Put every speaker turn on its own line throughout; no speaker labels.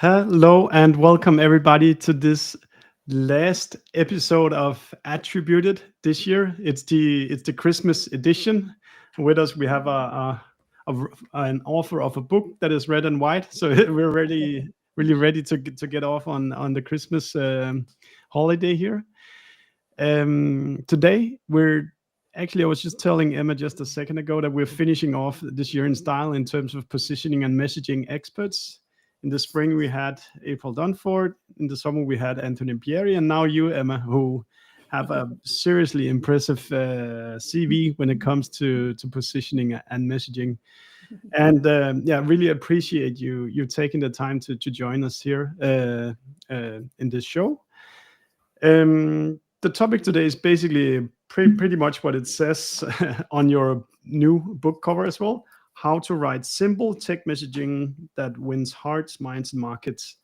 Hello and welcome everybody to this last episode of Attributed this year. It's the Christmas edition. With us we have an author of a book that is red and white. So we're really ready to get off on the Christmas holiday here. Today we're actually I was just telling Emma just a second ago that we're finishing off this year in style in terms of positioning and messaging experts. In the spring, we had April Dunford. In the summer, we had Anthony Pieri. And now you, Emma, who have a seriously impressive CV when it comes to positioning and messaging. And yeah, really appreciate you taking the time to join us here in this show. The topic today is basically pretty much what it says on your new book cover as well. How to write simple tech messaging that wins hearts, minds, and markets.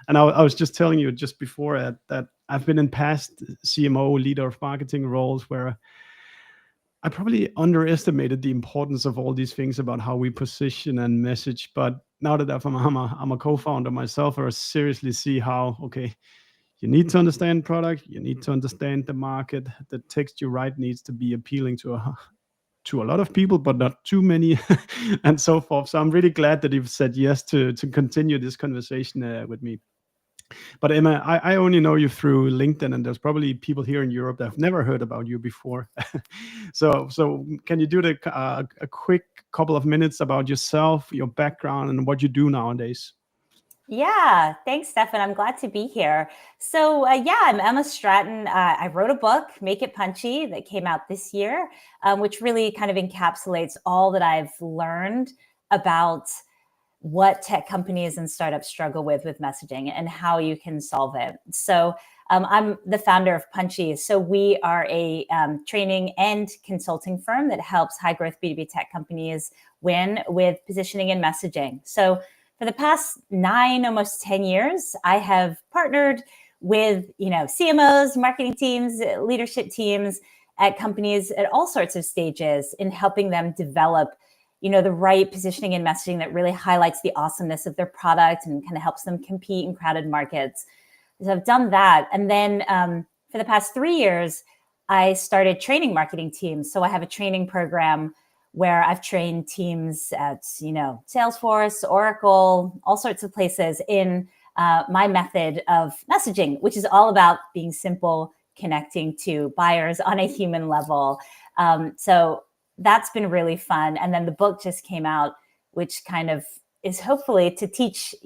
And I was just telling you just before that I've been in past CMO, leader of marketing roles where I probably underestimated the importance of all these things about how we position and message. But now that I'm a co-founder myself, I seriously see how, okay, you need to understand product, you need to understand the market, the text you write needs to be appealing to a lot of people, but not too many, and so forth. So I'm really glad that you've said yes to continue this conversation with me. But Emma, I only know you through LinkedIn, and there's probably people here in Europe that have never heard about you before. So can you do a quick couple of minutes about yourself, your background, and what you do nowadays?
Yeah, thanks, Steffen. I'm glad to be here. So I'm Emma Stratton. I wrote a book, Make It Punchy, that came out this year, which really kind of encapsulates all that I've learned about what tech companies and startups struggle with messaging and how you can solve it. So I'm the founder of Punchy. So we are a training and consulting firm that helps high growth B2B tech companies win with positioning and messaging. So for the past 9, almost 10 years, I have partnered with, CMOs, marketing teams, leadership teams at companies at all sorts of stages in helping them develop, the right positioning and messaging that really highlights the awesomeness of their product and kind of helps them compete in crowded markets. So I've done that. And then for the past 3 years, I started training marketing teams. So I have a training program where I've trained teams at, Salesforce, Oracle, all sorts of places in my method of messaging, which is all about being simple, connecting to buyers on a human level. So that's been really fun. And then the book just came out, which kind of is hopefully to teach,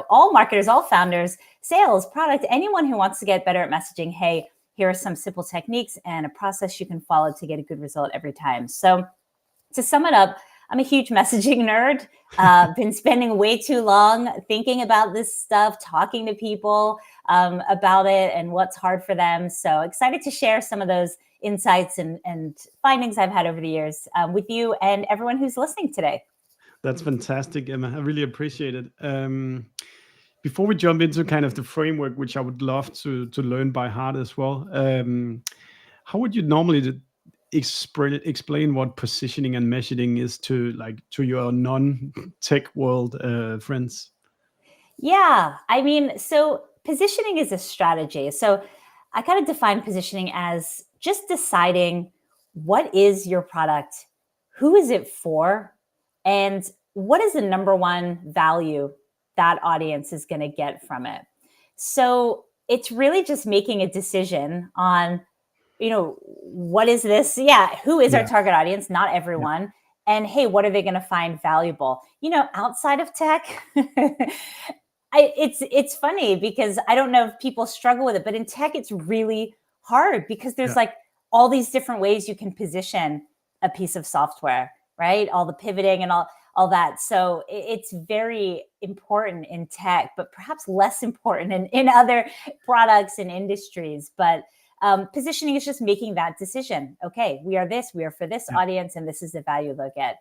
all marketers, all founders, sales, product, anyone who wants to get better at messaging. Hey, here are some simple techniques and a process you can follow to get a good result every time. So to sum it up, I'm a huge messaging nerd. Been spending way too long thinking about this stuff, talking to people about it and what's hard for them. So excited to share some of those insights and findings I've had over the years with you and everyone who's listening today.
That's fantastic, Emma. I really appreciate it. Before we jump into kind of the framework, which I would love to learn by heart as well, how would you normally explain what positioning and messaging is to your non-tech world friends?
Yeah, I mean, so positioning is a strategy. So I kind of define positioning as just deciding what is your product, who is it for, and what is the number one value that audience is going to get from it. So it's really just making a decision on, what is this? Yeah, who is our target audience? Not everyone. Yeah. And hey, what are they going to find valuable? Outside of tech, it's funny because I don't know if people struggle with it, but in tech, it's really hard because there's like all these different ways you can position a piece of software, right? All the pivoting and all that. So it's very important in tech, but perhaps less important in other products and industries. But positioning is just making that decision. Okay, we are this, we are for this audience, and this is the value they'll get.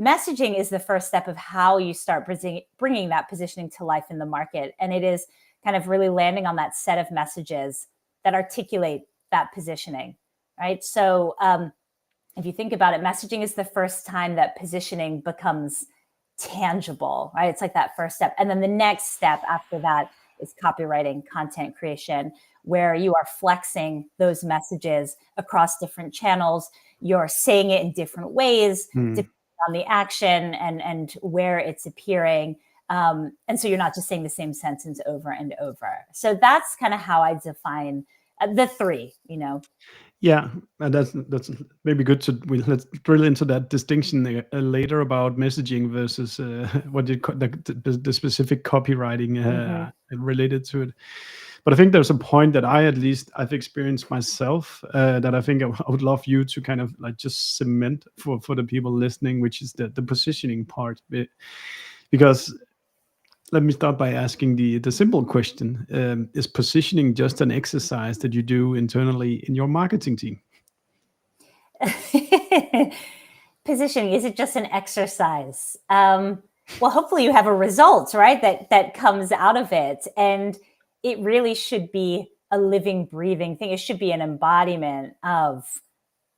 Messaging is the first step of how you start bringing that positioning to life in the market. And it is kind of really landing on that set of messages that articulate that positioning, right? So if you think about it, messaging is the first time that positioning becomes tangible, right? It's like that first step. And then the next step after that is copywriting, content creation, where you are flexing those messages across different channels. You're saying it in different ways, depending on the action and where it's appearing. And so you're not just saying the same sentence over and over. So that's kind of how I define the three,
Yeah, and that's maybe good to let's drill into that distinction later about messaging versus what you call the specific copywriting related to it. But I think there's a point that I've experienced myself that I think I would love you to kind of like just cement for the people listening, which is the positioning part. Because let me start by asking the simple question: is positioning just an exercise that you do internally in your marketing team?
Positioning, is it just an exercise? Well, hopefully you have a result, right? That comes out of it. And it really should be a living, breathing thing. It should be an embodiment of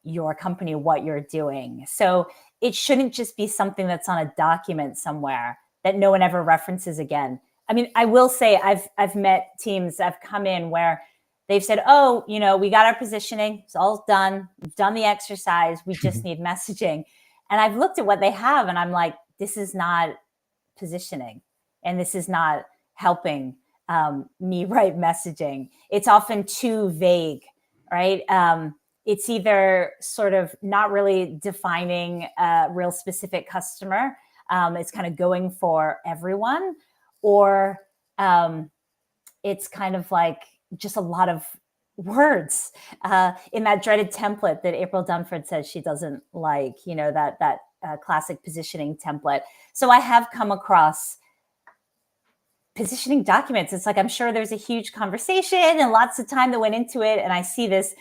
your company, what you're doing. So it shouldn't just be something that's on a document somewhere that no one ever references again. I mean, I will say I've met teams that have come in where they've said, oh, we got our positioning. It's all done. We've done the exercise. We just need messaging. And I've looked at what they have and I'm like, this is not positioning. And this is not helping me write messaging. It's often too vague, right? It's either sort of not really defining a real specific customer. It's kind of going for everyone, or it's kind of like just a lot of words in that dreaded template that April Dunford says she doesn't like, that classic positioning template. So I have come across positioning documents. It's like, I'm sure there's a huge conversation and lots of time that went into it. And I see this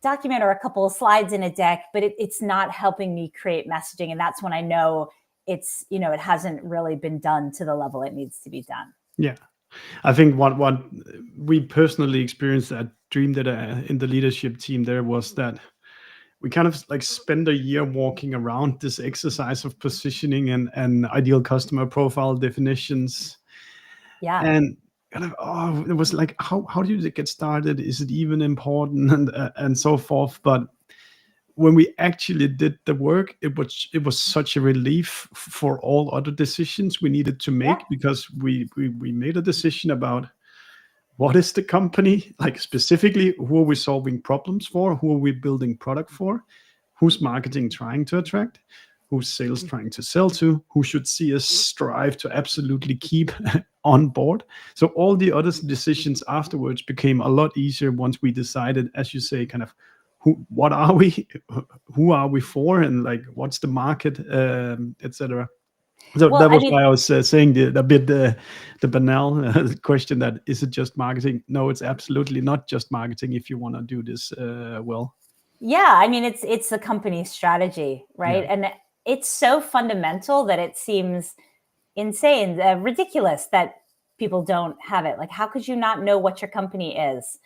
document or a couple of slides in a deck, but it's not helping me create messaging. And that's when I know it's, it hasn't really been done to the level it needs to be done.
Yeah. I think what we personally experienced at Dream Data in the leadership team there was that we kind of like spend a year walking around this exercise of positioning and ideal customer profile definitions.
Yeah.
And kind of, it was like, how do you get started? Is it even important? And so forth. But when we actually did the work, it was such a relief for all other decisions we needed to make, because we made a decision about what is the company, like specifically who are we solving problems for, who are we building product for, who's marketing trying to attract, who's sales trying to sell to, who should see us strive to absolutely keep on board. So all the other decisions afterwards became a lot easier once we decided, as you say, kind of what are we, who are we for, and like what's the market, etc. So that was why I was saying the banal question that is it just marketing? No, it's absolutely not just marketing if you want to do this well.
Yeah, I mean, it's the company strategy, right?
Yeah.
And it's so fundamental that it seems insane, ridiculous that people don't have it. Like, how could you not know what your company is?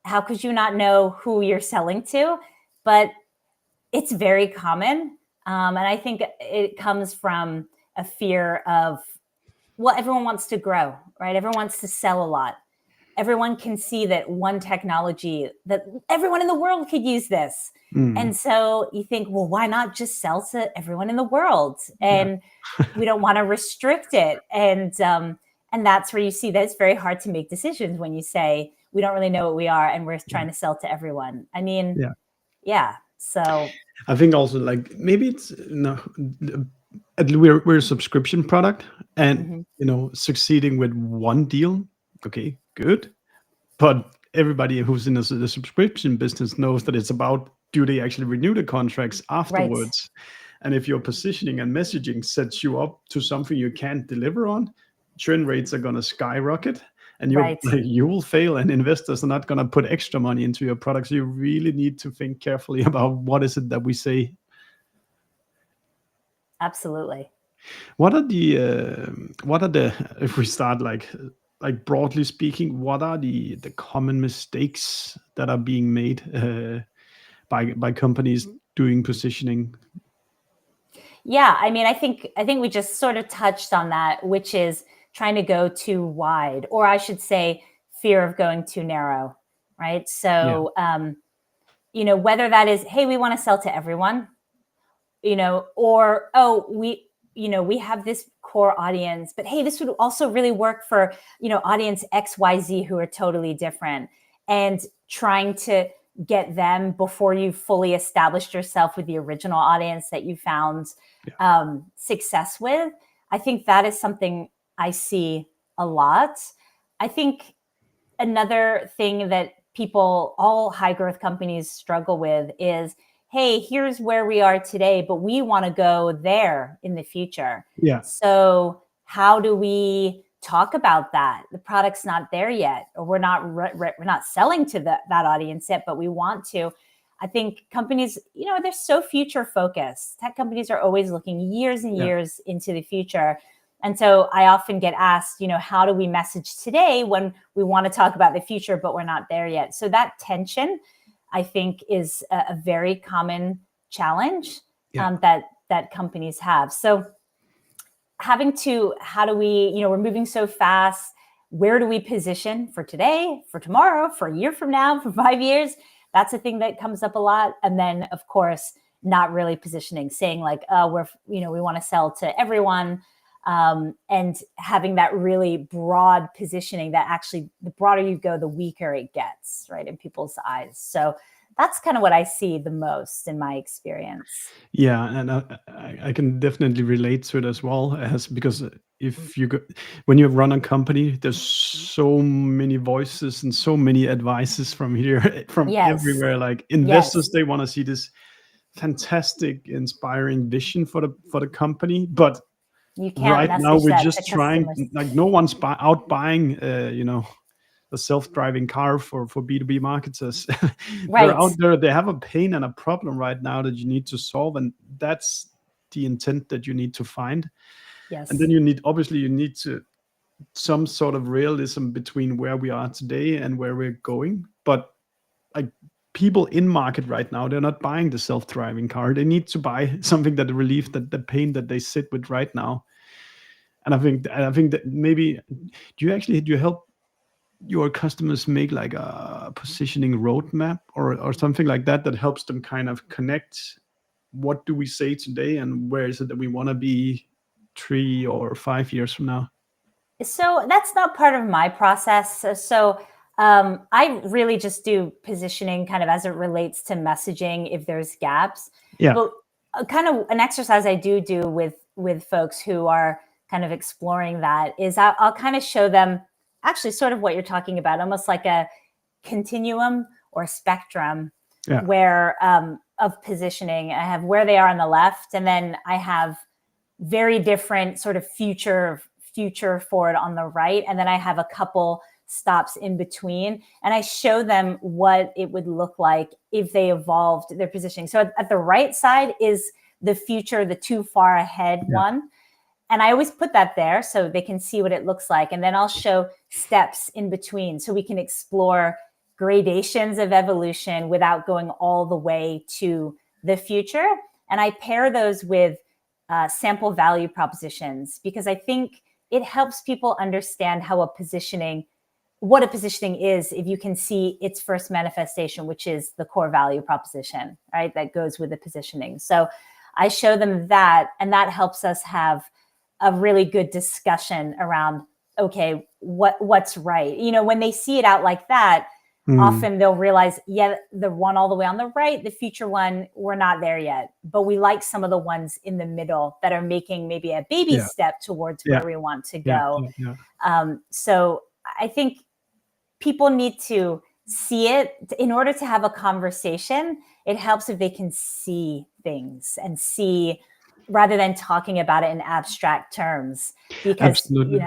How could you not know who you're selling to? But it's very common. And I think it comes from a fear of, well, everyone wants to grow, right? Everyone wants to sell a lot. Everyone can see that one technology, that everyone in the world could use this. And so you think, well, why not just sell to everyone in the world? And we don't want to restrict it. And that's where you see that it's very hard to make decisions when you say, we don't really know what we are and we're trying to sell to everyone. I mean, yeah. So
I think also like maybe it's we're a subscription product, and succeeding with one deal, okay, good. But everybody who's in the subscription business knows that it's about, do they actually renew the contracts afterwards? Right. And if your positioning and messaging sets you up to something you can't deliver on, churn rates are going to skyrocket, and you will fail, and investors are not going to put extra money into your products. So you really need to think carefully about what is it that we say.
Absolutely.
What are the if we start like broadly speaking, what are the common mistakes that are being made by companies doing positioning?
Yeah, I mean, I think we just sort of touched on that, which is trying to go too wide, or I should say, fear of going too narrow, right?
Yeah,
So, whether that is, hey, we want to sell to everyone, or we have this core audience, but hey, this would also really work for audience XYZ who are totally different, and trying to get them before you fully established yourself with the original audience that you found
yeah,
success with. I think that is something I see a lot. I think another thing that all high growth companies struggle with is, hey, here's where we are today, but we want to go there in the future.
yeah,
So how do we talk about that? The product's not there yet, or we're not selling to that audience yet, but we want to. I think companies, they're so future focused. Tech companies are always looking years and
yeah,
years into the future. And so I often get asked, how do we message today when we want to talk about the future, but we're not there yet? So that tension, I think, is a very common challenge
yeah,
that companies have. So how do we, we're moving so fast. Where do we position for today, for tomorrow, for a year from now, for 5 years? That's a thing that comes up a lot. And then, of course, not really positioning, saying like, we want to sell to everyone. And having that really broad positioning that actually, the broader you go, the weaker it gets, right, in people's eyes. So that's kind of what I see the most in my experience.
yeah. And I can definitely relate to it as well, as because if you go, when you run a company, there's so many voices and so many advices from here, from
Yes.
everywhere. Like
Yes.
investors, they want to see this fantastic, inspiring vision for the company, but
You can't
right now
message
we're
that to
just trying,
customers.
like no one's out buying a self-driving car for B2B marketers. They're
Right.
out there, they have a pain and a problem right now that you need to solve, and that's the intent that you need to find. And then
Yes.
you need to some sort of realism between where we are today and where we're going. But like people in market right now, they're not buying the self-driving car. They need to buy something that relieve that the pain that they sit with right now. And I think that maybe, do you help your customers make like a positioning roadmap, or something like that, that helps them kind of connect what do we say today and where is it that we want to be 3 or 5 years from now?
So that's not part of my process. I really just do positioning kind of as it relates to messaging if there's gaps.
Yeah,
But kind of an exercise I do with folks who are kind of exploring that is I'll kind of show them actually sort of what you're talking about, almost like a continuum or spectrum
yeah,
where of positioning. I have where they are on the left, and then I have very different sort of future forward on the right, and then I have a couple stops in between, and I show them what it would look like if they evolved their positioning. So at the right side is the future, the too far ahead
yeah,
one, and I always put that there so they can see what it looks like. And then I'll show steps in between so we can explore gradations of evolution without going all the way to the future. And I pair those with sample value propositions, because I think it helps people understand what a positioning is if you can see its first manifestation, which is the core value proposition, right? That goes with the positioning. So I show them that, and that helps us have a really good discussion around, okay, what's right. When they see it out like that,
mm,
often they'll realize, yeah, the one all the way on the right, the future one, we're not there yet, but we like some of the ones in the middle that are making maybe a baby
yeah,
step towards
yeah,
where we want to
yeah,
go.
yeah, yeah.
So I think people need to see it in order to have a conversation. It helps if they can see things and see, rather than talking about it in abstract terms, because
Absolutely.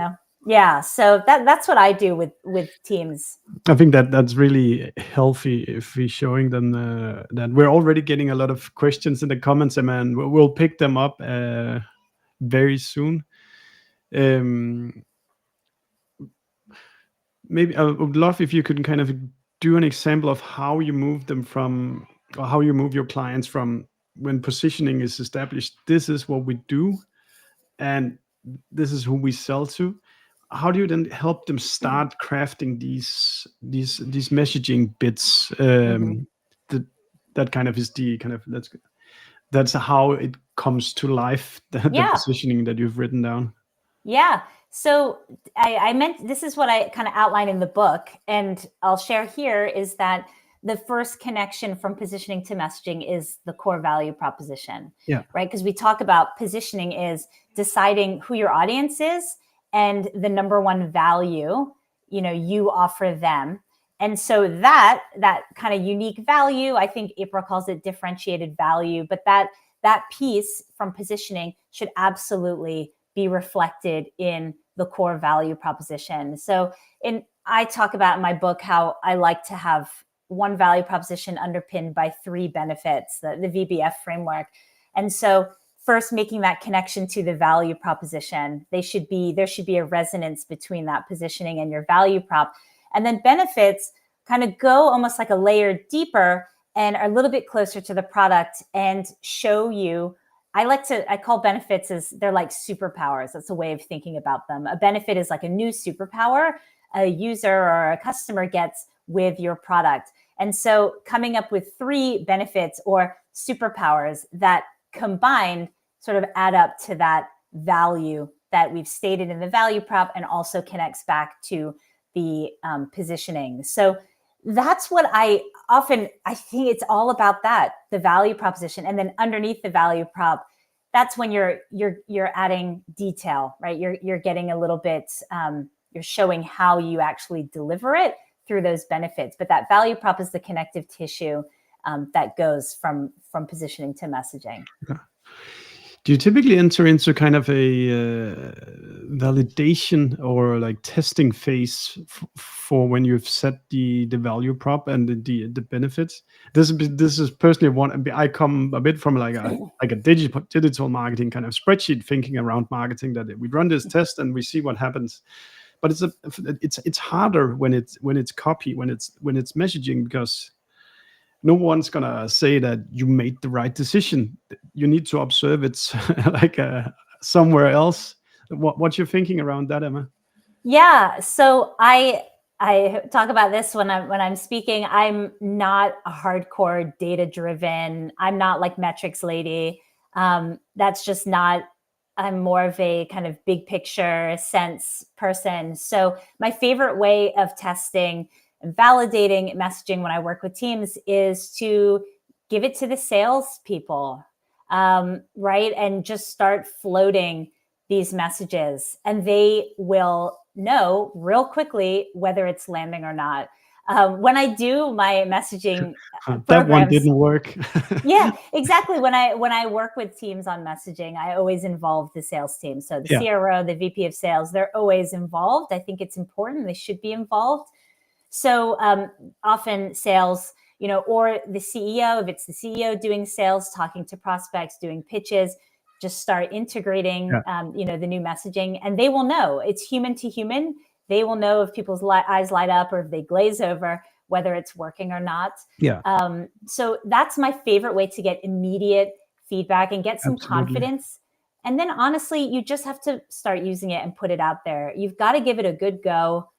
yeah. So that's what I do with teams.
I think that that's really healthy if we're showing them that we're already getting a lot of questions in the comments, and man, we'll pick them up very soon. Um, Maybe I would love if you could kind of do an example of how you move them from, or how you move your clients from when positioning is established, this is what we do, and this is who we sell to. How do you then help them start crafting these messaging bits? That that kind of is the kind of that's how it comes to life. The
Yeah.
positioning that you've written down.
Yeah. So I meant, this is what I kind of outline in the book, and I'll share here, is that the first connection from positioning to messaging is the core value proposition.
Yeah.
Right. Because we talk about positioning is deciding who your audience is and the number one value, you offer them. And so that kind of unique value, I think April calls it differentiated value, but that piece from positioning should absolutely be reflected in the core value proposition. So I talk about in my book how I like to have one value proposition underpinned by 3 benefits, the VBF framework. And so first, making that connection to the value proposition, there should be a resonance between that positioning and your value prop. And then benefits kind of go almost like a layer deeper and are a little bit closer to the product and show you. I call benefits as they're like superpowers. That's a way of thinking about them. A benefit is like a new superpower a user or a customer gets with your product. And so coming up with 3 benefits or superpowers that combined sort of add up to that value that we've stated in the value prop and also connects back to the positioning. So that's what I think it's all about, that the value proposition. And then underneath the value prop, that's when you're adding detail, right? You're getting a little bit, you're showing how you actually deliver it through those benefits. But that value prop is the connective tissue that goes from positioning to messaging.
Okay. Do you typically enter into kind of a validation or like testing phase for when you've set the value prop and the benefits? This is personally one. I come a bit from like a digital marketing kind of spreadsheet thinking around marketing, that we run this test and we see what happens. But it's harder when it's copy, when it's messaging, because no one's gonna say that you made the right decision. You need to observe it like somewhere else. What's your thinking around that, Emma?
Yeah, so I talk about this when I'm speaking. I'm not a hardcore data driven. I'm not like metrics lady. That's just not. I'm more of a kind of big picture sense person. So my favorite way of testing and validating messaging when I work with teams is to give it to the salespeople, right? And just start floating these messages, and they will know real quickly whether it's landing or not. When I do my messaging
that one didn't work.
Yeah, exactly. When I work with teams on messaging, I always involve the sales team. So the CRO, the VP of sales, they're always involved. I think it's important. They should be involved. So often sales, or the CEO, if it's the CEO doing sales, talking to prospects, doing pitches, just start integrating, the new messaging, and they will know. It's human to human. They will know if people's eyes light up or if they glaze over, whether it's working or not.
Yeah.
So that's my favorite way to get immediate feedback and get some confidence. And then honestly, you just have to start using it and put it out there. You've got to give it a good go,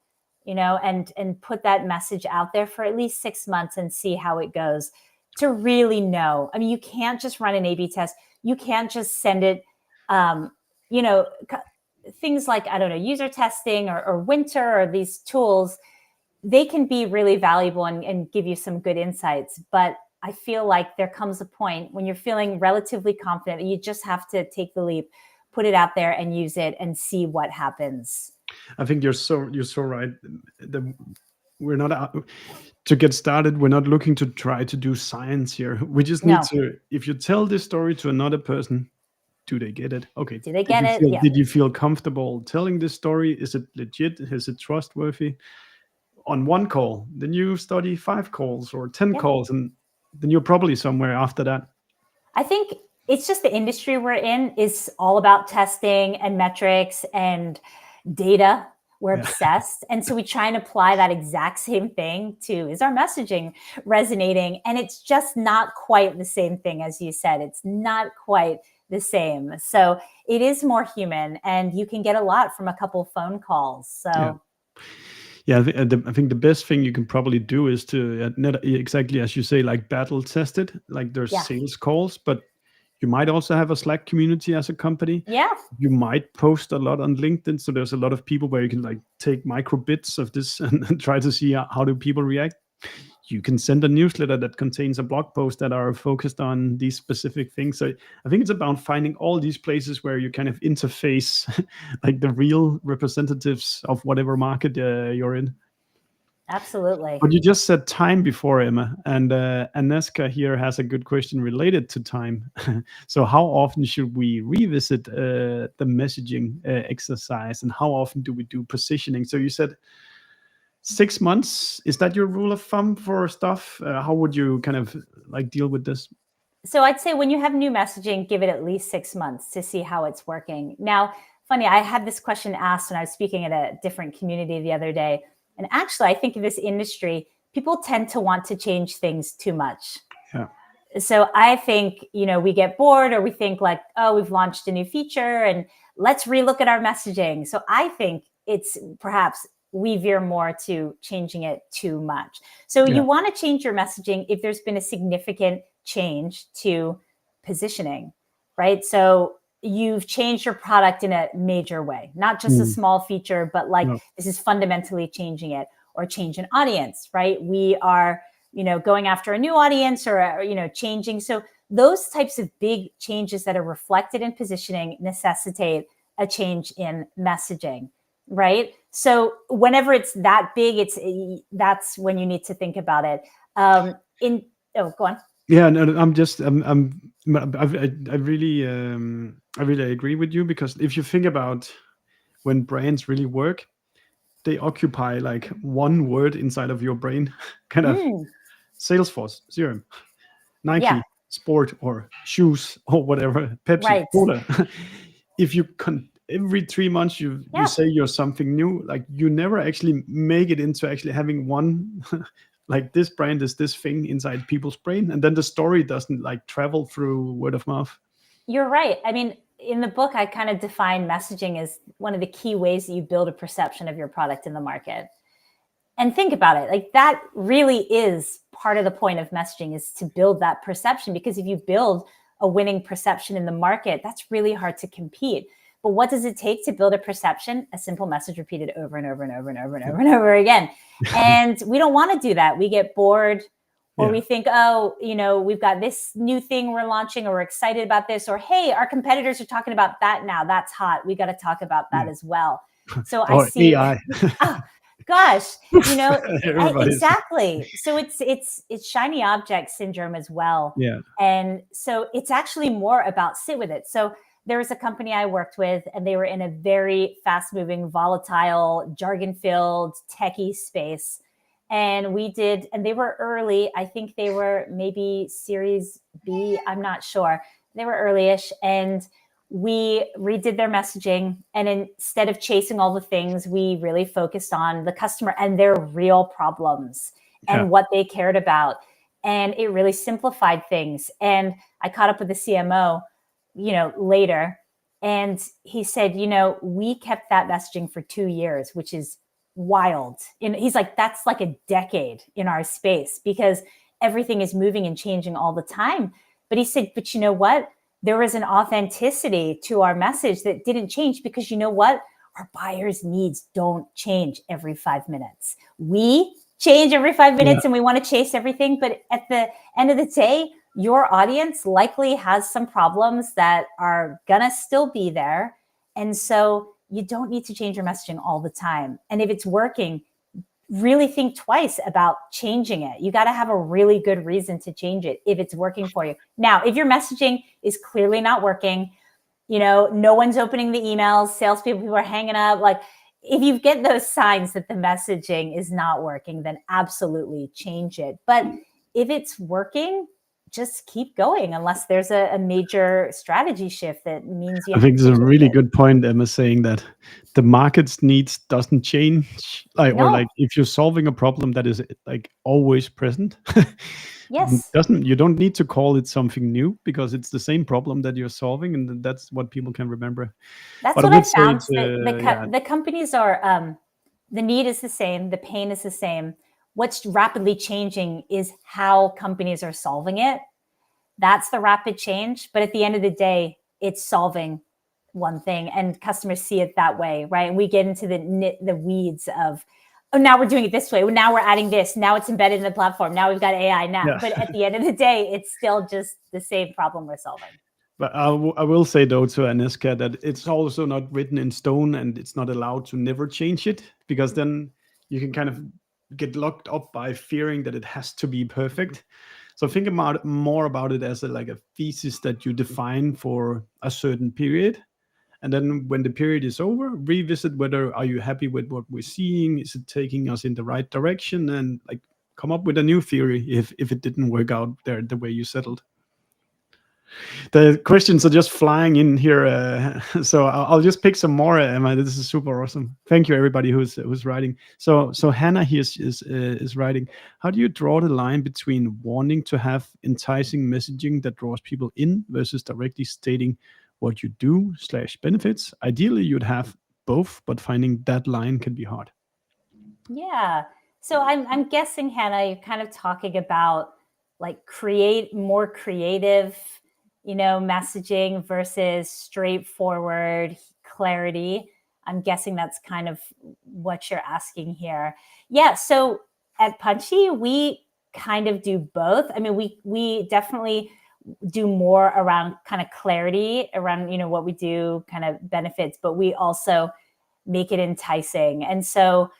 and put that message out there for at least 6 months and see how it goes to really know. I mean, you can't just run an A/B test. You can't just send it, things like, I don't know, user testing or Winter or these tools, they can be really valuable and give you some good insights. But I feel like there comes a point when you're feeling relatively confident that you just have to take the leap, put it out there and use it and see what happens.
I think you're so right. We're not to get started. We're not looking to try to do science here. We just need to. If you tell this story to another person, do they get it? Okay.
Do they get it?
Did you feel comfortable telling this story? Is it legit? Is it trustworthy? On one call, then you study 5 calls or 10 calls, and then you're probably somewhere after that.
I think it's just the industry we're in is all about testing and metrics and data. We're
Yeah.
obsessed. And so we try and apply that exact same thing to, is our messaging resonating? And it's just not quite the same thing, as you said. It's not quite the same. So it is more human, and you can get a lot from a couple phone calls. So
yeah, I think the best thing you can probably do is to not exactly as you say, like battle test it. Like there's
yeah.
sales calls, but you might also have a Slack community as a company.
Yeah.
You might post a lot on LinkedIn, so there's a lot of people where you can like take micro bits of this and try to see how do people react. You can send a newsletter that contains a blog post that are focused on these specific things. So I think it's about finding all these places where you kind of interface like the real representatives of whatever market you're in.
Absolutely.
But you just said time before, Emma, and Aneska here has a good question related to time. So how often should we revisit the messaging exercise, and how often do we do positioning? So you said 6 months. Is that your rule of thumb for stuff? How would you kind of like deal with this?
So I'd say when you have new messaging, give it at least 6 months to see how it's working. Now, funny, I had this question asked when I was speaking at a different community the other day. And actually, I think in this industry, people tend to want to change things too much.
Yeah.
So I think, we get bored, or we think like, oh, we've launched a new feature and let's relook at our messaging. So I think it's perhaps we veer more to changing it too much. So
Yeah.
you want to change your messaging if there's been a significant change to positioning, right? So you've changed your product in a major way, not just a small feature, but like this is fundamentally changing it, or change an audience, right? We are, going after a new audience, or, changing. So those types of big changes that are reflected in positioning necessitate a change in messaging, right? So whenever it's that big, that's when you need to think about it. Go on.
Yeah, no, I really agree with you, because if you think about when brands really work, they occupy like one word inside of your brain, kind of Salesforce, CRM, Nike, sport, or shoes, or whatever, Pepsi,
Right.
Cola. If you every 3 months you say you're something new, like you never actually make it into actually having one like this brand is this thing inside people's brain, and then the story doesn't like travel through word of mouth.
You're right. I mean, in the book, I kind of define messaging as one of the key ways that you build a perception of your product in the market. And think about it, like that really is part of the point of messaging, is to build that perception. Because if you build a winning perception in the market, that's really hard to compete. But what does it take to build a perception? A simple message repeated over and over and over and over and over and over again. And we don't want to do that. We get bored, or we think, oh, we've got this new thing we're launching, or we're excited about this, or hey, our competitors are talking about that now. That's hot. We got to talk about that as well. So I see
AI.
Gosh, exactly. So it's shiny object syndrome as well.
Yeah.
And so it's actually more about sit with it. So there was a company I worked with, and they were in a very fast moving, volatile, jargon filled, techie space. And they were early. I think they were maybe Series B. I'm not sure. They were early-ish. And we redid their messaging. And instead of chasing all the things, we really focused on the customer and their real problems and what they cared about. And it really simplified things. And I caught up with the CMO, later. And he said, we kept that messaging for 2 years, which is wild. And he's like, that's like a decade in our space, because everything is moving and changing all the time. But he said, but you know what? There was an authenticity to our message that didn't change, because you know what? Our buyers' needs don't change every 5 minutes. We change every 5 minutes and we want to chase everything. But at the end of the day, your audience likely has some problems that are gonna still be there. And so you don't need to change your messaging all the time. And if it's working, really think twice about changing it. You got to have a really good reason to change it if it's working for you. Now, if your messaging is clearly not working, no one's opening the emails, people are hanging up. Like, if you get those signs that the messaging is not working, then absolutely change it. But if it's working, just keep going unless there's a major strategy shift that means you
I
have to
think it's a
pivot.
really good point, Emma, saying that the market's needs doesn't change, or
No.
like if you're solving a problem that is like always present,
Yes.
you don't need to call it something new because it's the same problem that you're solving, and that's what people can remember.
That's
But I
what I
would say
found.
it's
The companies are, the need is the same, the pain is the same. What's rapidly changing is how companies are solving it. That's the rapid change. But at the end of the day, it's solving one thing, and customers see it that way, right? And we get into the weeds of, oh, now we're doing it this way. Now we're adding this. Now it's embedded in the platform. Now we've got AI now.
Yeah.
But at the end of the day, it's still just the same problem we're solving.
But I will say though to Aneska that it's also not written in stone, and it's not allowed to never change it, because then you can kind of get locked up by fearing that it has to be perfect. So think more about it as like a thesis that you define for a certain period. And then when the period is over, revisit whether are you happy with what we're seeing? Is it taking us in the right direction? And like come up with a new theory if it didn't work out there the way you settled. The questions are just flying in here, so I'll just pick some more, Emma. This is super awesome. Thank you, everybody who's writing. So Hannah here is writing. How do you draw the line between wanting to have enticing messaging that draws people in versus directly stating what you do / benefits? Ideally, you'd have both, but finding that line can be hard.
Yeah. So I'm guessing, Hannah, you're kind of talking about like create more creative, messaging versus straightforward clarity. I'm guessing that's kind of what you're asking here. Yeah. So at Punchy, we kind of do both. I mean, we definitely do more around kind of clarity around, what we do, kind of benefits, but we also make it enticing. And so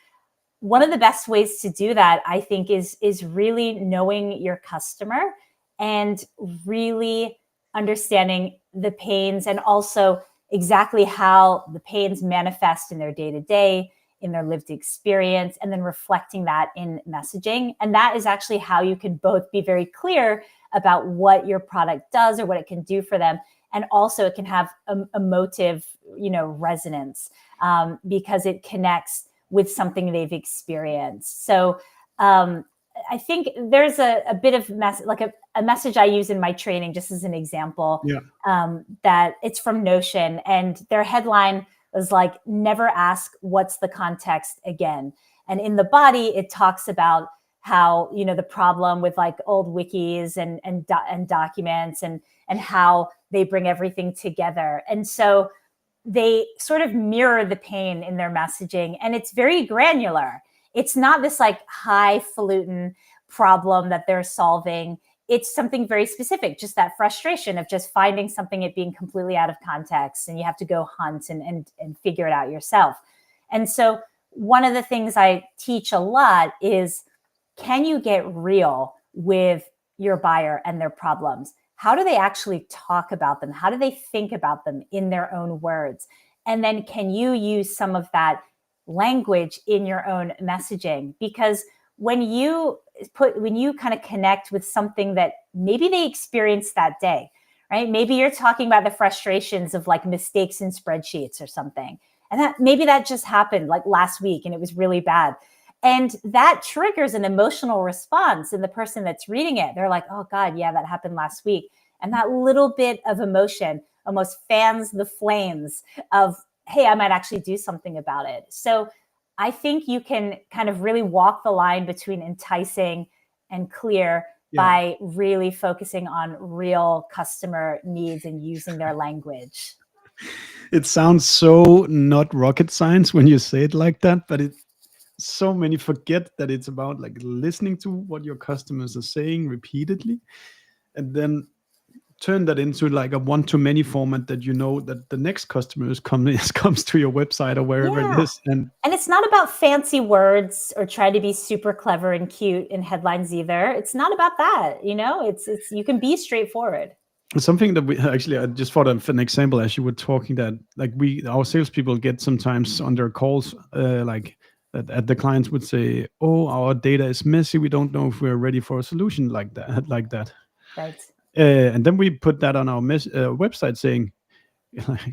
one of the best ways to do that, I think, is really knowing your customer and really understanding the pains, and also exactly how the pains manifest in their day-to-day, in their lived experience, and then reflecting that in messaging. And that is actually how you can both be very clear about what your product does or what it can do for them. And also it can have emotive, resonance, because it connects with something they've experienced. So I think there's a bit of a message I use in my training, just as an example, that it's from Notion, and their headline was like, never ask what's the context again. And in the body, it talks about how, the problem with like old wikis and documents and how they bring everything together. And so they sort of mirror the pain in their messaging, and it's very granular. It's not this like highfalutin problem that they're solving. It's something very specific, just that frustration of just finding something, it being completely out of context, and you have to go hunt and figure it out yourself. And so one of the things I teach a lot is, can you get real with your buyer and their problems? How do they actually talk about them? How do they think about them in their own words? And then can you use some of that language in your own messaging? Because when you kind of connect with something that maybe they experienced that day, right? Maybe you're talking about the frustrations of like mistakes in spreadsheets or something. And that just happened like last week and it was really bad. And that triggers an emotional response in the person that's reading it. They're like, oh God, yeah, that happened last week. And that little bit of emotion almost fans the flames of, hey, I might actually do something about it. So I think you can kind of really walk the line between enticing and clear by really focusing on real customer needs and using their language.
It sounds so not rocket science when you say it like that, but so many forget that it's about like listening to what your customers are saying repeatedly, and then turn that into like a one-to-many format that that the next customer comes to your website or wherever it is. And
it's not about fancy words or try to be super clever and cute in headlines either. It's not about that, it's you can be straightforward.
Something that we actually, I just thought of an example as you were talking, that like our salespeople get sometimes on their calls, like that the clients would say, oh, our data is messy, we don't know if we're ready for a solution like that.
Right.
And then we put that on our website saying,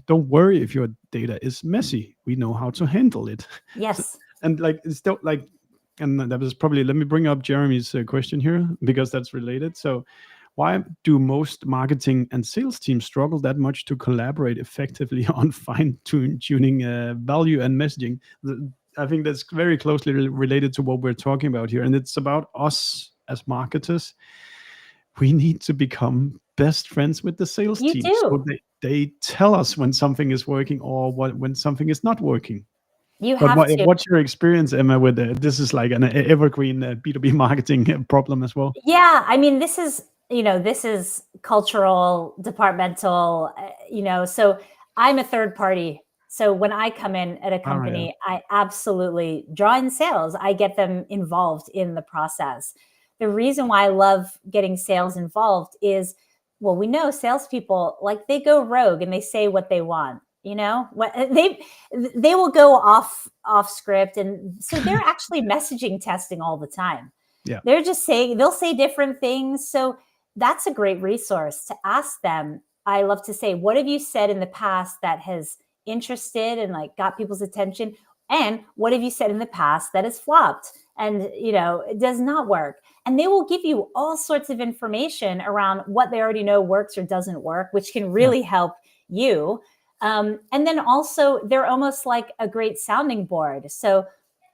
don't worry if your data is messy. We know how to handle it. So,
Yes.
and like it's still like, and that was probably, let me bring up Jeremy's question here because that's related. So why do most marketing and sales teams struggle that much to collaborate effectively on fine-tuning value and messaging? I think that's very closely related to what we're talking about here. And it's about us as marketers. We need to become best friends with the sales
You
team. So
do.
they tell us when something is working or when something is not working.
You
But
have to.
what's your experience, Emma, with this is like an evergreen B2B marketing problem as well?
Yeah, I mean, this is cultural, departmental, so I'm a third party. So when I come in at a
Ah, yeah.
company, I absolutely draw in sales. I get them involved in the process. The reason why I love getting sales involved is, well, we know salespeople, like, they go rogue and they say what they want. What they will go off script, and so they're actually messaging testing all the time.
Yeah.
They're just saying, they'll say different things. So that's a great resource to ask them. I love to say, what have you said in the past that has interested and like got people's attention? And what have you said in the past that has flopped and, it does not work? And they will give you all sorts of information around what they already know works or doesn't work, which can really help you. And then also, they're almost like a great sounding board. So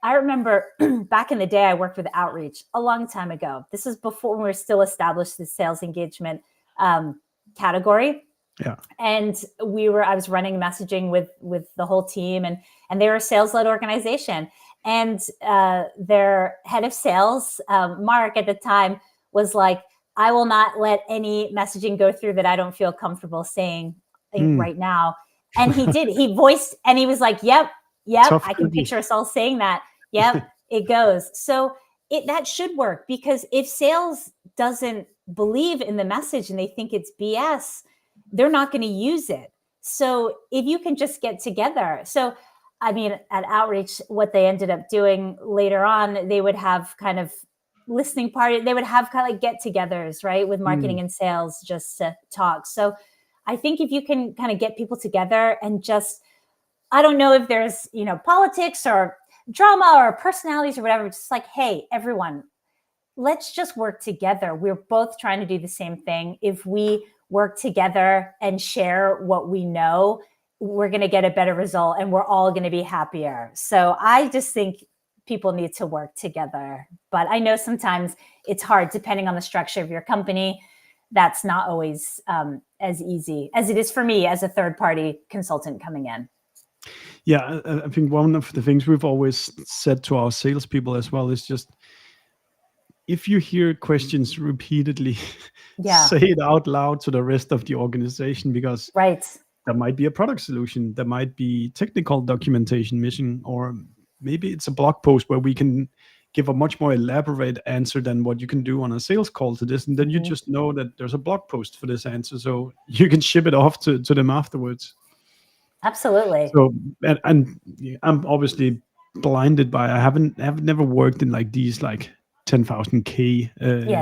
I remember back in the day, I worked with outreach a long time ago. This was before we were still established the sales engagement category.
Yeah.
And I was running messaging with the whole team, and they were a sales-led organization. And their head of sales, Mark, at the time, was like, I will not let any messaging go through that I don't feel comfortable saying right now. And he did. He voiced, and he was like, yep,
Tough
I can
cookie.
picture us all saying that. Yep, it goes. So that should work, because if sales doesn't believe in the message and they think it's BS, they're not going to use it. So if you can just get together. So, I mean, at outreach, what they ended up doing later on, they would have kind of listening party. They would have kind of like get-togethers, right, with marketing and sales, just to talk. So I think if you can kind of get people together and just, I don't know if there's, politics or drama or personalities or whatever, just like, hey, everyone, let's just work together. We're both trying to do the same thing. If we work together and share what we know, we're going to get a better result, and we're all going to be happier. So I just think people need to work together. But I know sometimes it's hard depending on the structure of your company. That's not always as easy as it is for me as a third-party consultant coming in.
Yeah, I think one of the things we've always said to our salespeople as well is just, if you hear questions repeatedly, say it out loud to the rest of the organization, because there might be a product solution, there might be technical documentation missing, or maybe it's a blog post where we can give a much more elaborate answer than what you can do on a sales call to this. And then you just know that there's a blog post for this answer, so you can ship it off to them afterwards.
Absolutely.
So, and I'm obviously blinded by, I've never worked in like these like 10,000K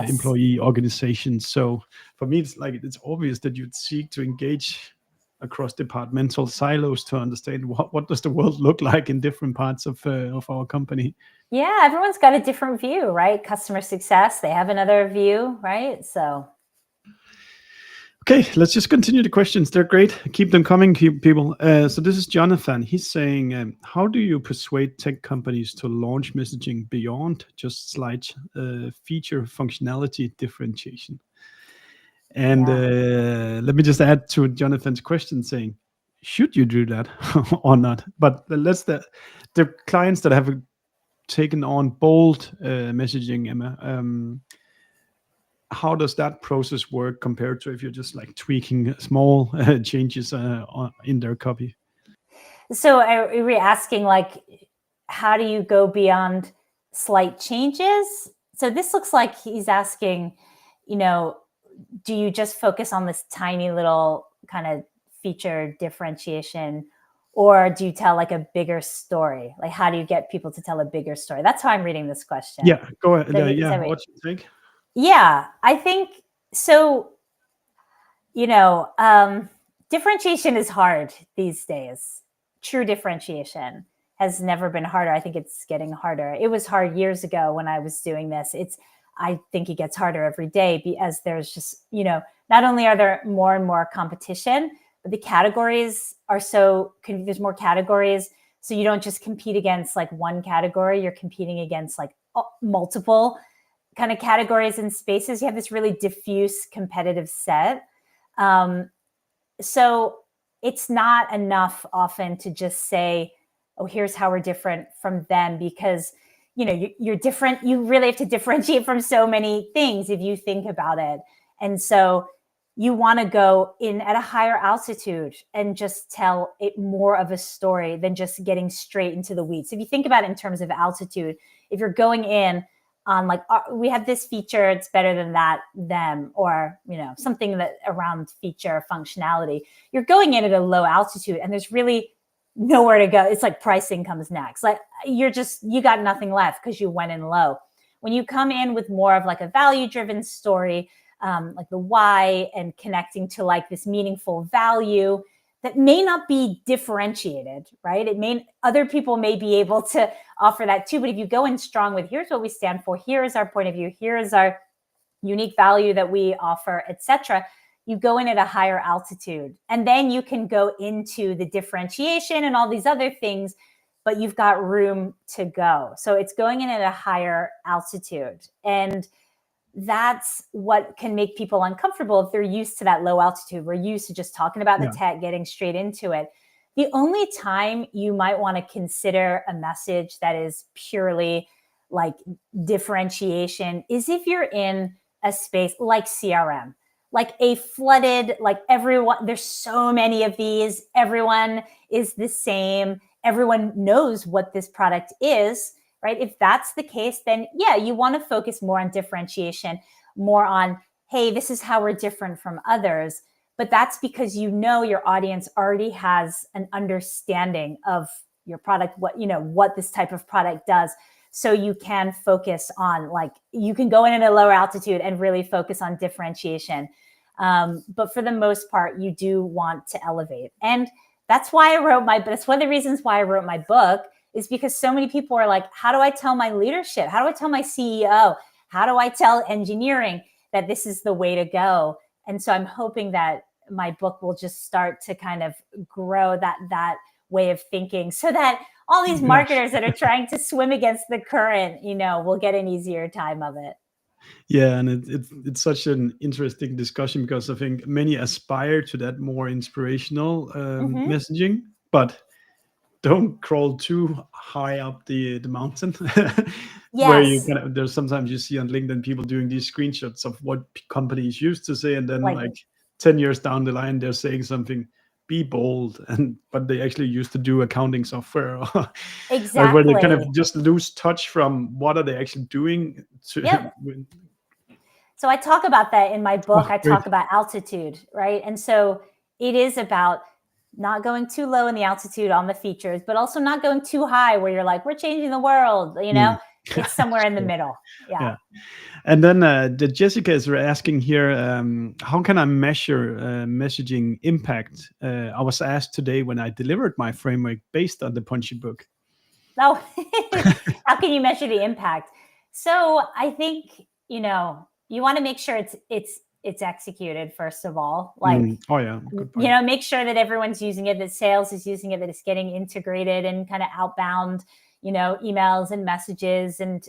employee organizations. So for me, it's obvious that you'd seek to engage across departmental silos to understand what does the world look like in different parts of our company.
Yeah, everyone's got a different view, right? Customer success, they have another view, right? So.
Okay, let's just continue the questions. They're great. Keep them coming, people. So this is Jonathan. He's saying, how do you persuade tech companies to launch messaging beyond just slight feature functionality differentiation? And let me just add to Jonathan's question saying, should you do that or not? But let's the clients that have taken on bold messaging, Emma, how does that process work compared to if you're just like tweaking small changes in their copy?
So are we asking, like, how do you go beyond slight changes? So this looks like he's asking, do you just focus on this tiny little kind of feature differentiation, or do you tell like a bigger story? Like, how do you get people to tell a bigger story? That's how I'm reading this question.
Yeah, go ahead. What do you think?
Yeah, I think So, differentiation is hard these days. True differentiation has never been harder. I think it's getting harder. It was hard years ago when I was doing this. I think it gets harder every day because there's just, not only are there more and more competition, but the categories are there's more categories. So you don't just compete against like one category, you're competing against like multiple kind of categories and spaces. You have this really diffuse competitive set. So it's not enough often to just say, oh, here's how we're different from them, because you're different. You really have to differentiate from so many things if you think about it. And so you want to go in at a higher altitude and just tell it more of a story than just getting straight into the weeds. If you think about it in terms of altitude, if you're going in on like, we have this feature, it's better than them, or, something that around feature functionality, you're going in at a low altitude and there's really nowhere to go. It's like pricing comes next. Like you got nothing left because you went in low. When you come in with more of like a value driven story, like the why, and connecting to like this meaningful value that may not be differentiated, right? Other people may be able to offer that too. But if you go in strong with, here's what we stand for, here is our point of view, here is our unique value that we offer, etc., you go in at a higher altitude, and then you can go into the differentiation and all these other things, but you've got room to go. So it's going in at a higher altitude. And that's what can make people uncomfortable if they're used to that low altitude. We're used to just talking about the tech, getting straight into it. The only time you might want to consider a message that is purely like differentiation is if you're in a space like CRM, like a flooded, like everyone, there's so many of these, everyone is the same, everyone knows what this product is. Right? If that's the case, then yeah, you want to focus more on differentiation, more on, hey, this is how we're different from others. But that's because your audience already has an understanding of your product, what this type of product does. So you can focus on, like, you can go in at a lower altitude and really focus on differentiation. But for the most part, you do want to elevate. And that's why that's one of the reasons why I wrote my book, is because so many people are like, how do I tell my leadership? How do I tell my CEO? How do I tell engineering that this is the way to go? And so I'm hoping that my book will just start to kind of grow that way of thinking, so that all these marketers that are trying to swim against the current, will get an easier time of it.
Yeah, and it's such an interesting discussion, because I think many aspire to that more inspirational messaging, but don't crawl too high up the mountain. Where you there's sometimes you see on LinkedIn people doing these screenshots of what companies used to say, and then like 10 years down the line they're saying something, be bold, but they actually used to do accounting software.
Exactly.
Where they kind of just lose touch from what are they actually doing to.
So I talk about that in my book. I talk about altitude, right? And so it is about not going too low in the altitude on the features, but also not going too high where you're like, we're changing the world, It's somewhere in the middle. Yeah.
And then the Jessica is asking here, how can I measure messaging impact? I was asked today when I delivered my framework based on the Punchy book.
Oh, how can you measure the impact? So I think, you want to make sure it's executed, first of all. Like, make sure that everyone's using it, that sales is using it, that it's getting integrated and kind of outbound, emails and messages and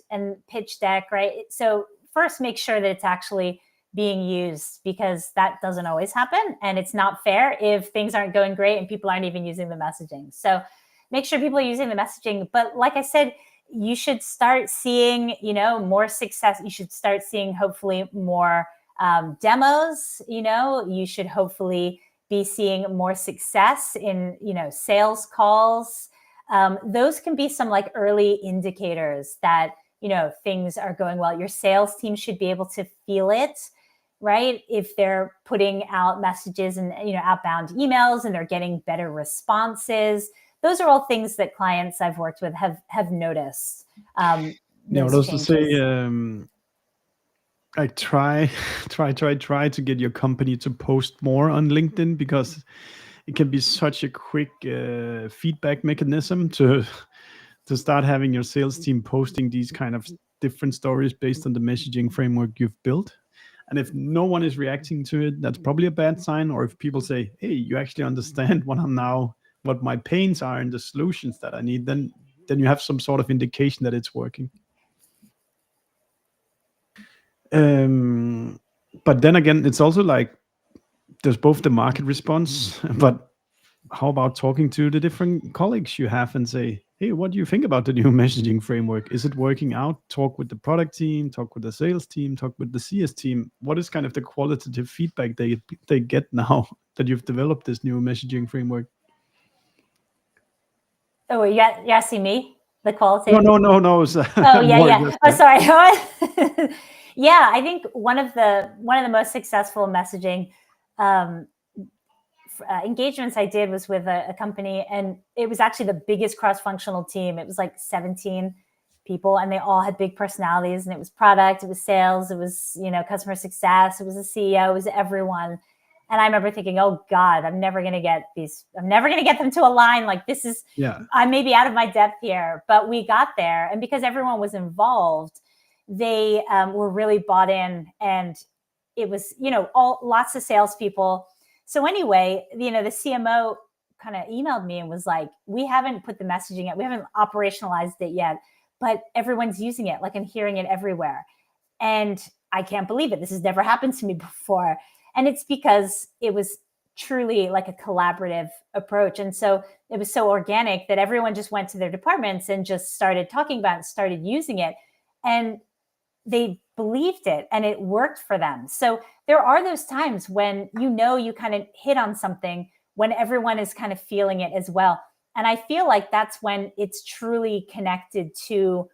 pitch deck, right? So first, make sure that it's actually being used, because that doesn't always happen. And it's not fair if things aren't going great and people aren't even using the messaging. So make sure people are using the messaging. But like I said, you should start seeing, more success. You should start seeing hopefully more demos. You should hopefully be seeing more success in, sales calls. Those can be some like early indicators that, things are going well. Your sales team should be able to feel it, right? If they're putting out messages and, outbound emails and they're getting better responses. Those are all things that clients I've worked with have noticed.
To say, like try to get your company to post more on LinkedIn, because it can be such a quick feedback mechanism to start having your sales team posting these kind of different stories based on the messaging framework you've built. And if no one is reacting to it, that's probably a bad sign. Or if people say, hey, you actually understand what my pains are and the solutions that I need, then you have some sort of indication that it's working. But then again, it's also like there's both the market response, but how about talking to the different colleagues you have and say, hey, what do you think about the new messaging framework? Is it working out? Talk with the product team, talk with the sales team, talk with the CS team. What is kind of the qualitative feedback they get now that you've developed this new messaging framework?
Oh, you're asking me the qualitative?
No.
Oh, yeah. Oh, sorry. Yeah, I think one of the most successful messaging engagements I did was with a company, and it was actually the biggest cross-functional team. It was like 17 people, and they all had big personalities, and it was product, it was sales, it was, customer success, it was the CEO, it was everyone. And I remember thinking, oh God, I'm never going to get them to align. Like, this is, I may be out of my depth here, but we got there. And because everyone was involved, they were really bought in, and it was, lots of salespeople. So anyway, the CMO kind of emailed me and was like, we haven't put the messaging yet. We haven't operationalized it yet, but everyone's using it. Like, I'm hearing it everywhere. And I can't believe it. This has never happened to me before. And it's because it was truly like a collaborative approach. And so it was so organic that everyone just went to their departments and just started talking about it, started using it. And they believed it, and it worked for them. So there are those times when you kind of hit on something, when everyone is kind of feeling it as well. And I feel like that's when it's truly connected to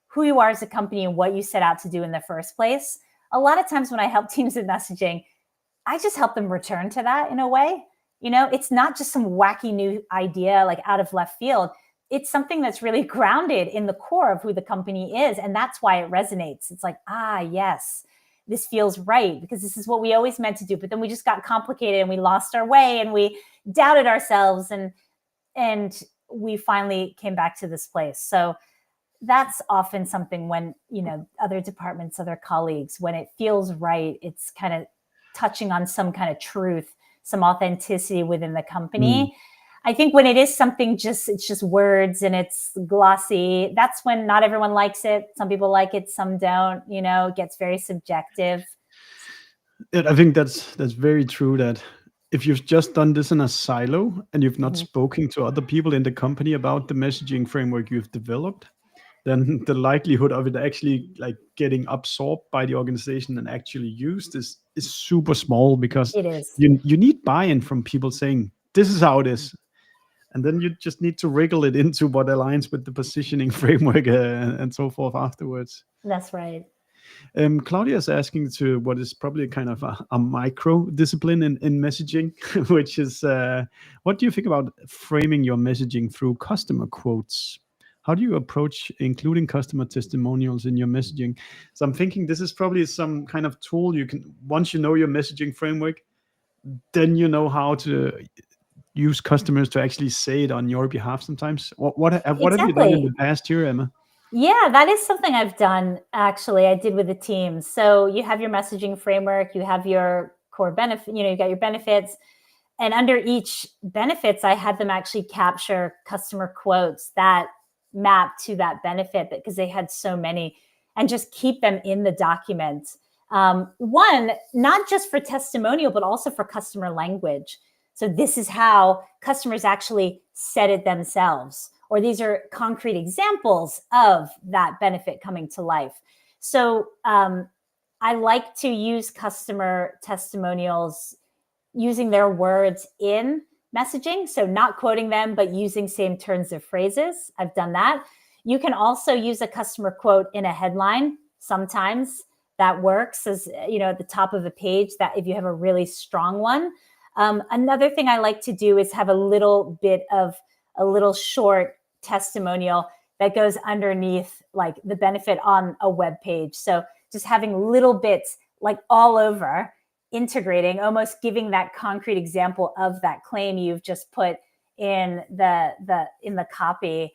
who you are as a company and what you set out to do in the first place. A lot of times when I help teams in messaging, I just help them return to that in a way. It's not just some wacky new idea like out of left field. It's something that's really grounded in the core of who the company is. And that's why it resonates. It's like, yes, this feels right, because this is what we always meant to do. But then we just got complicated and we lost our way and we doubted ourselves, and we finally came back to this place. So that's often something when, other departments, other colleagues, when it feels right, it's kind of touching on some kind of truth, some authenticity within the company. I think when it is something it's just words and it's glossy, that's when not everyone likes it. Some people like it, some don't. It gets very subjective.
I think that's very true, that if you've just done this in a silo and you've not spoken to other people in the company about the messaging framework you've developed, then the likelihood of it actually like getting absorbed by the organization and actually used is super small, because
it is.
You need buy-in from people saying, this is how it is. And then you just need to wriggle it into what aligns with the positioning framework and so forth afterwards.
That's right.
Claudia is asking to what is probably kind of a micro discipline in messaging, which is what do you think about framing your messaging through customer quotes? How do you approach including customer testimonials in your messaging? So I'm thinking this is probably some kind of tool you can, once you know your messaging framework, then you know how to use customers to actually say it on your behalf sometimes. What have you done in the past year, Emma?
Yeah, that is something I've done, actually. I did with the team. So you have your messaging framework, you have your core benefit, you got your benefits. And under each benefits, I had them actually capture customer quotes that map to that benefit, because they had so many, and just keep them in the document. One, not just for testimonial, but also for customer language. So this is how customers actually said it themselves, or these are concrete examples of that benefit coming to life. So I like to use customer testimonials using their words in messaging. So not quoting them, but using same turns of phrases. I've done that. You can also use a customer quote in a headline. Sometimes that works, as at the top of a page, that if you have a really strong one. Another thing I like to do is have a little short testimonial that goes underneath like the benefit on a web page. So just having little bits like all over, integrating, almost giving that concrete example of that claim you've just put in the copy.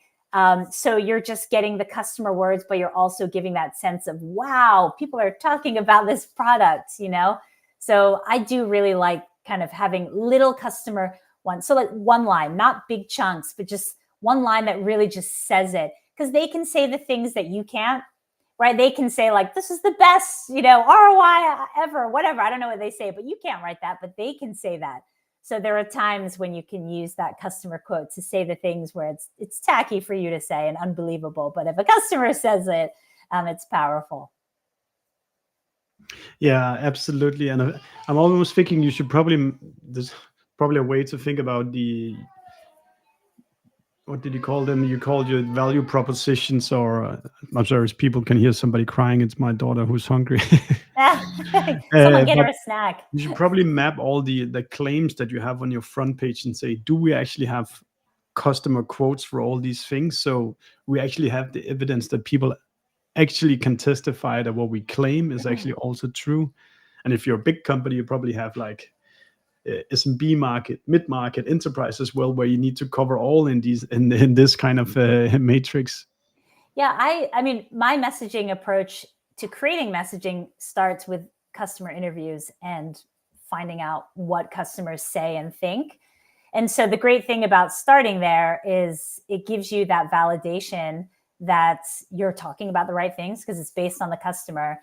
So you're just getting the customer words, but you're also giving that sense of, wow, people are talking about this product, you know? So I do really like kind of having little customer ones. So like one line, not big chunks, but just one line that really just says it, because they can say the things that you can't, right? They can say like, this is the best, you know, ROI ever, whatever. I don't know what they say, but you can't write that, but they can say that. So there are times when you can use that customer quote to say the things where it's tacky for you to say and unbelievable. But if a customer says it, it's powerful.
Yeah, absolutely. And I'm almost thinking you should probably, there's probably a way to think about what did you call them? You called your value propositions, or I'm sorry, people can hear somebody crying. It's my daughter who's hungry.
Someone get her
But
a snack.
you should probably map all the claims that you have on your front page and say, do we actually have customer quotes for all these things? So we actually have the evidence that people actually can testify that what we claim is actually also true. And if you're a big company, you probably have like SMB market, mid market, enterprise as well, where you need to cover all in this kind of matrix.
Yeah, I mean, my messaging approach to creating messaging starts with customer interviews and finding out what customers say and think. And so the great thing about starting there is it gives you that validation that you're talking about the right things because it's based on the customer,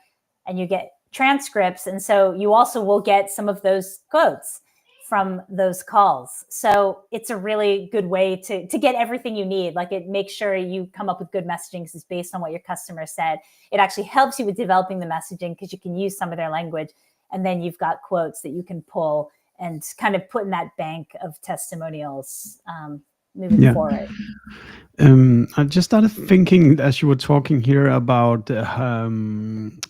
and you get transcripts. And so you also will get some of those quotes from those calls. So it's a really good way to get everything you need. Like, it makes sure you come up with good messaging because it's based on what your customer said. It actually helps you with developing the messaging because you can use some of their language. And then you've got quotes that you can pull and kind of put in that bank of testimonials moving forward.
I just started thinking as you were talking here about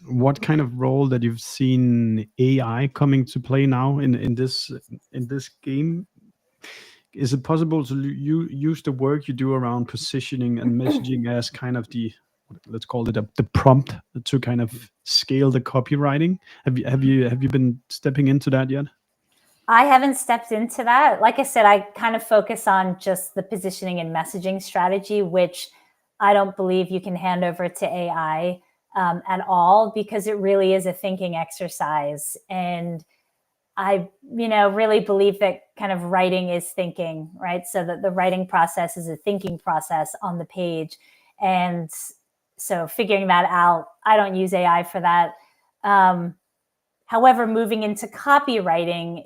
what kind of role that you've seen AI coming to play now in this game. Is it possible to use the work you do around positioning and messaging as kind of let's call it the prompt to kind of scale the copywriting? Have you been stepping into that yet?
I haven't stepped into that. Like I said, I kind of focus on just the positioning and messaging strategy, which I don't believe you can hand over to AI at all, because it really is a thinking exercise. And I, really believe that kind of writing is thinking, right? So that the writing process is a thinking process on the page. And so figuring that out, I don't use AI for that. However, moving into copywriting,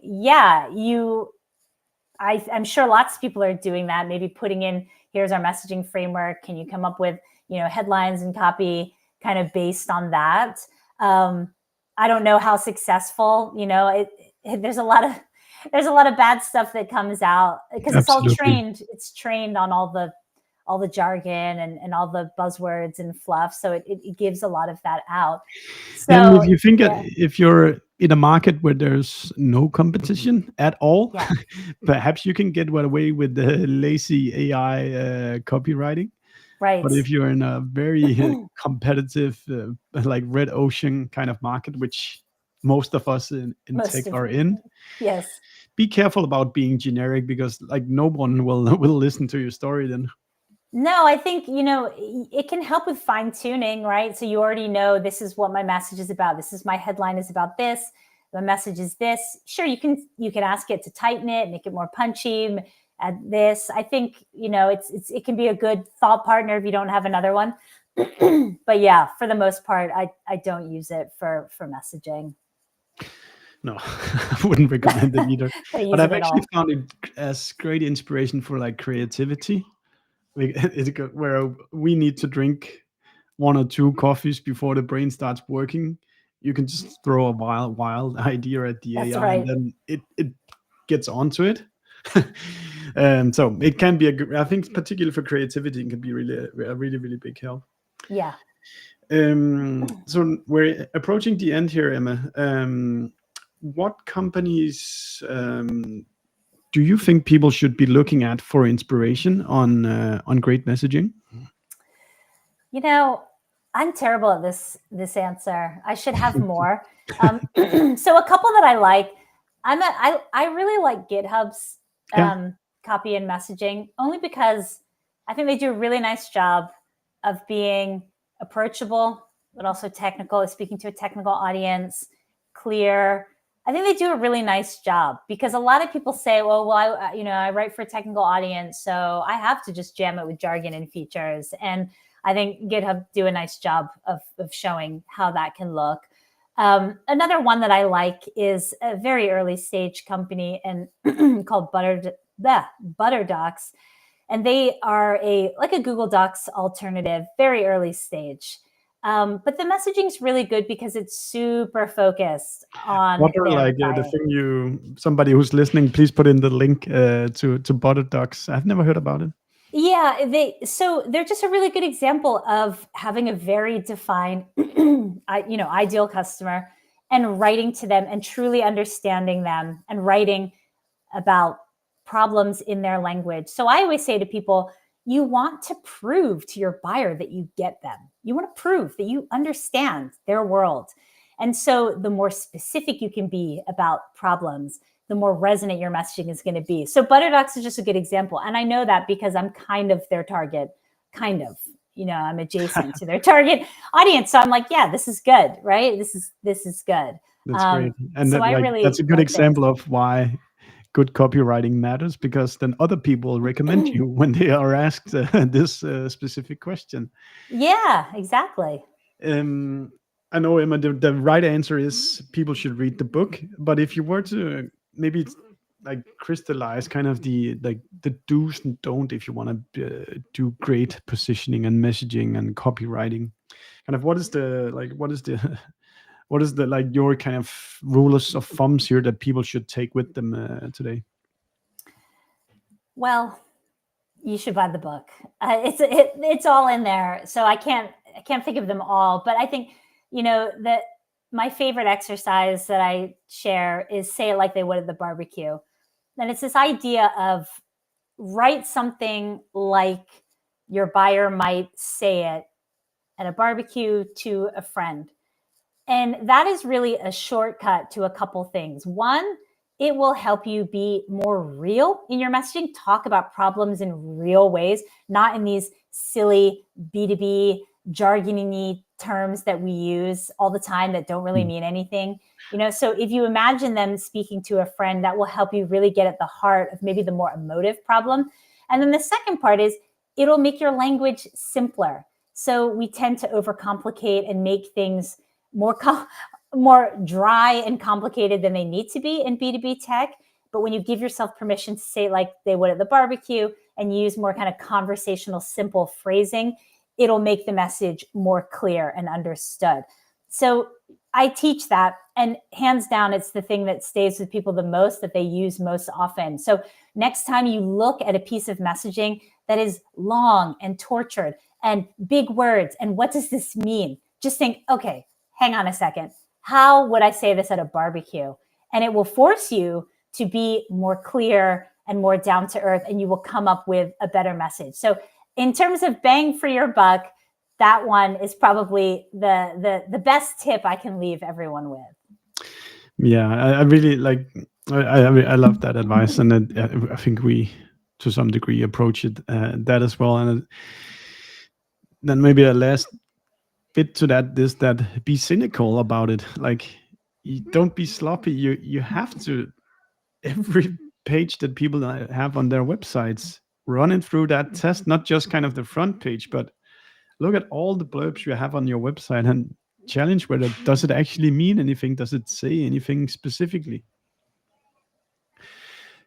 I'm sure lots of people are doing that. Maybe putting in, here's our messaging framework. Can you come up with, headlines and copy kind of based on that? I don't know how successful, there's a lot of bad stuff that comes out because it's all trained. It's trained on all the jargon and all the buzzwords and fluff. So it gives a lot of that out. So
and if you think if you're in a market where there's no competition at all, perhaps you can get away with the lazy AI copywriting.
Right.
But if you're in a very competitive, like red ocean kind of market, which most of us in tech are in,
yes,
be careful about being generic, because like no one will listen to your story then.
No, I think, it can help with fine tuning, right? So you already know, this is what my message is about. This is my headline is about this. The message is this. Sure, you can ask it to tighten it, make it more punchy, add this. I think, it can be a good thought partner if you don't have another one. But yeah, for the most part, I don't use it for messaging.
No, I wouldn't recommend it either. But I've actually found it as great inspiration for like creativity. Where we need to drink 1 or 2 coffees before the brain starts working. You can just throw a wild idea at the AI, right, and then it gets onto it. So it can be I think particularly for creativity, it can be really a really big help.
Yeah.
So we're approaching the end here, Emma. What companies do you think people should be looking at for inspiration on great messaging?
I'm terrible at this answer. I should have more. So a couple that I like, I really like GitHub's
Yeah.
copy and messaging, only because I think they do a really nice job of being approachable, but also technical, speaking to a technical audience, clear. I think they do a really nice job, because a lot of people say, well, I write for a technical audience, so I have to just jam it with jargon and features. And I think GitHub do a nice job of showing how that can look. Another one that I like is a very early stage company and called ButterDocs. And they are like a Google Docs alternative, very early stage. But the messaging is really good because it's super focused on
What are
their
like the
buyer.
thing somebody who's listening, please put in the link to Butterdocs. I've never heard about it.
Yeah, they're just a really good example of having a very defined, ideal customer, and writing to them and truly understanding them and writing about problems in their language. So I always say to people, you want to prove to your buyer that you get them. You want to prove that you understand their world. And so the more specific you can be about problems, the more resonant your messaging is going to be. So ButterDocs is just a good example. And I know that because I'm kind of their target, I'm adjacent to their target audience. So I'm like, yeah, this is good, right? This is good.
That's great. And
So I really
that's a good
like
example of why good copywriting matters, because then other people recommend you when they are asked this specific question.
Yeah, exactly.
I know, Emma, the right answer is people should read the book. But if you were to maybe like crystallize kind of the do's and don't, if you want to do great positioning and messaging and copywriting, kind of what is the like your kind of rules of thumbs here that people should take with them today?
Well, you should buy the book. It's all in there. So I can't think of them all, but I think that my favorite exercise that I share is say it like they would at the barbecue. And it's this idea of write something like your buyer might say it at a barbecue to a friend. And that is really a shortcut to a couple things. One, it will help you be more real in your messaging, talk about problems in real ways, not in these silly B2B jargony terms that we use all the time that don't really mean anything. So if you imagine them speaking to a friend, that will help you really get at the heart of maybe the more emotive problem. And then the second part is it'll make your language simpler. So we tend to overcomplicate and make things more dry and complicated than they need to be in B2B tech. But when you give yourself permission to say it like they would at the barbecue and use more kind of conversational, simple phrasing, it'll make the message more clear and understood. So I teach that, and hands down, it's the thing that stays with people the most, that they use most often. So next time you look at a piece of messaging that is long and tortured and big words, and what does this mean? Just think, okay, hang on a second. How would I say this at a barbecue? And it will force you to be more clear and more down to earth, and you will come up with a better message. So in terms of bang for your buck, that one is probably the best tip I can leave everyone with.
Yeah, I really like. I love that advice, and I think we, to some degree, approach it that as well. And then maybe a last bit to that is that be cynical about it. Like, you don't be sloppy. You have to, every page that people have on their websites, run it through that test, not just kind of the front page, but look at all the blurbs you have on your website and challenge whether does it actually mean anything, does it say anything specifically.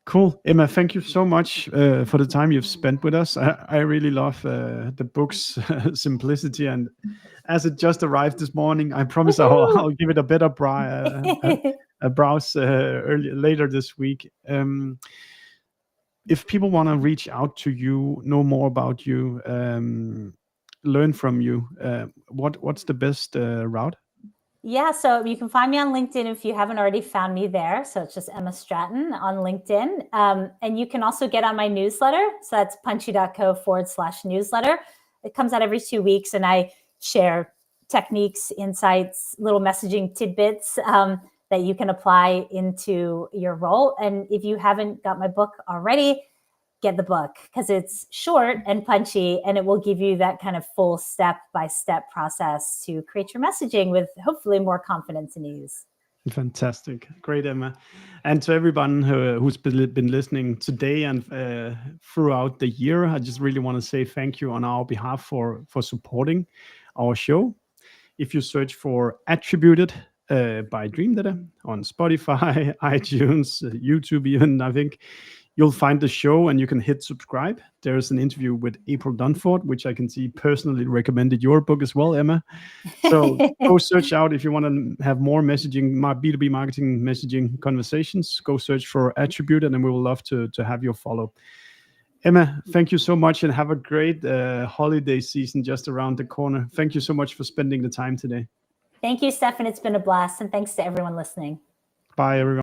Cool. Emma, thank you so much for the time you've spent with us. I really love the book's simplicity, and as it just arrived this morning, I promise I'll give it a better browse later this week. If people want to reach out to you, know more about you, learn from you, what's the best route?
Yeah, so you can find me on LinkedIn if you haven't already found me there. So it's just Emma Stratton on LinkedIn. And you can also get on my newsletter. So that's punchy.co/newsletter. It comes out every 2 weeks, and I share techniques, insights, little messaging tidbits that you can apply into your role. And if you haven't got my book already, get the book, because it's short and punchy, and it will give you that kind of full step-by-step process to create your messaging with hopefully more confidence and ease.
Fantastic. Great, Emma. And to everyone who's been listening today and throughout the year, I just really want to say thank you on our behalf for supporting our show. If you search for Attributed by Dream Data on Spotify, iTunes, YouTube even, I think, you'll find the show and you can hit subscribe. There's an interview with April Dunford, which I can see personally recommended your book as well, Emma. So go search out if you want to have more messaging, B2B marketing messaging conversations. Go search for Attributed, and we will love to have your follow. Emma, thank you so much, and have a great holiday season just around the corner. Thank you so much for spending the time today.
Thank you, Steffen. It's been a blast, and thanks to everyone listening.
Bye, everyone.